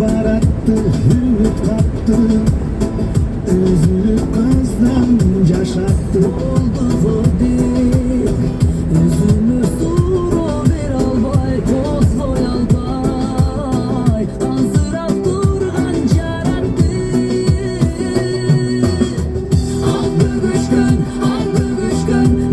Barattı, ümit kattı, üzülüp kızdan yaşattı. Oldu bu değil, üzümü suru bir albay, kozlu yalbay, azırap durgan yarattı. Aldı güçkün,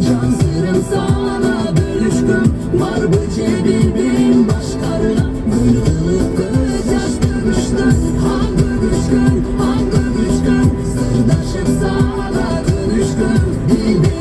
can sırrım sana bölüşkün, var bu cebibin başkarına, gülüp göz yaş dövüştün. Hangi güçkün, sırdaşım sana dönüşkün,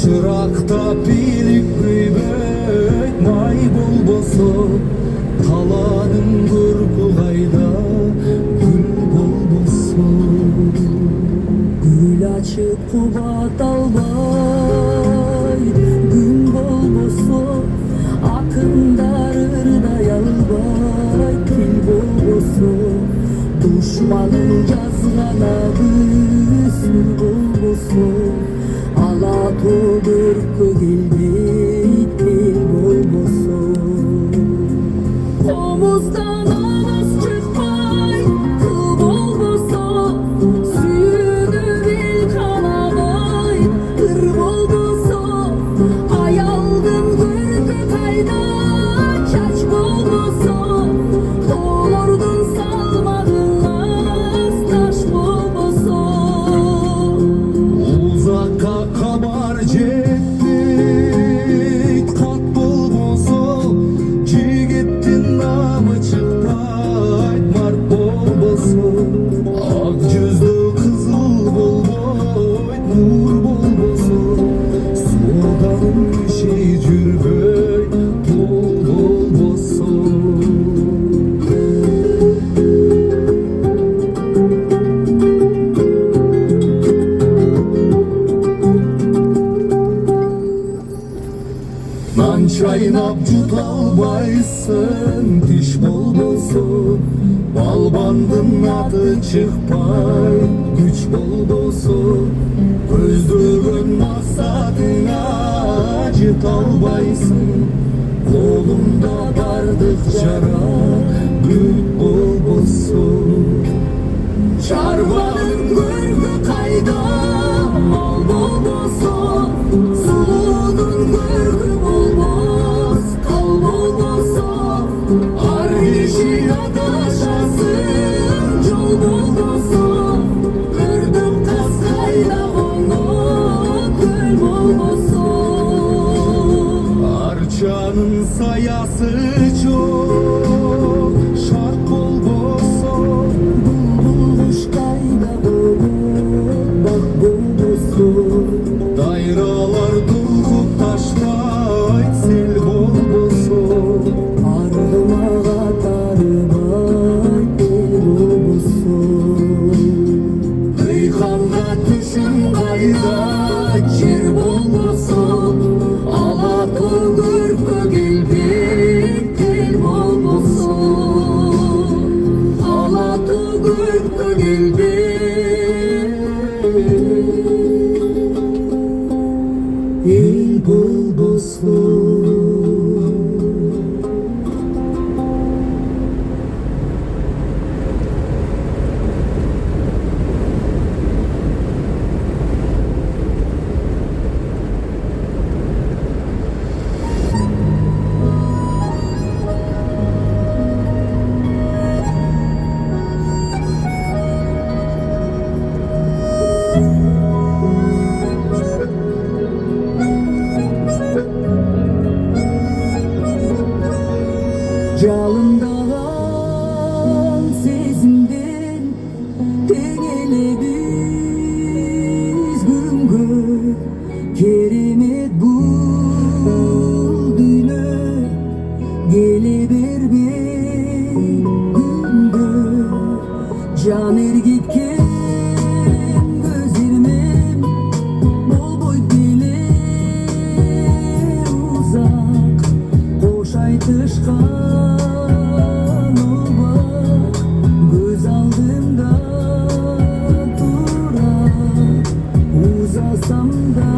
Çıraqta bilik büyböt may bolboso, taladın gurku qayda gül bolboso. Gül açıp kubat albay gün bolboso, akındarır da yalbay kil bolboso. Düşmanın yazgana büsür bolboso, ala tolurku gelbeyt kil bolboso. Omuzdan ağız çıkmay kıl bolboso, suyunu bil kalamay kır bolboso. Ayaldın gürkü kayda çaç bolboso, olurdun salmadın az taş bolboso. Uzakka kabar jettik kat bolboso, jigittin namı çıktı aytmar bolboso. Ak yüzlü kızıl bolboyt nur bolboso, sudanın işi jürböy tol bolboso. Nan çaynap jutalbaysın tiş bolboso, balbandın adı çıkpay güç bolboso. Көздөгөн максатыңа жете албайсың, колуңда бардык жара бүт болбосо. Чарбанын көркү кайда мал болбосо, сулуунун көркү болбос кал болбосо. Ар киши адашасың жол болбосо, көрдүм каз кайда кону көл болбосо. Арчанын саясы жок шарт болбосо, булбул куш кайда болот бак болбосо. Дайралар дулкуп таштайт сел болбосо, ардымага тарыбайт эл болбосо. Ыйханга түшүм кайда жер болбосо, ала тоо көркө келбейт эл болбосо. Ала тоо көркө келбейт эл болбосо. Жалындаган сезимден тең эле биз күнгө, керемет бул дүйнө келе бербей күнгө. Жан эргиткен көзүрмөн болбойт беле узак, кош айтышкан обак көз алдымда турат. Узасам да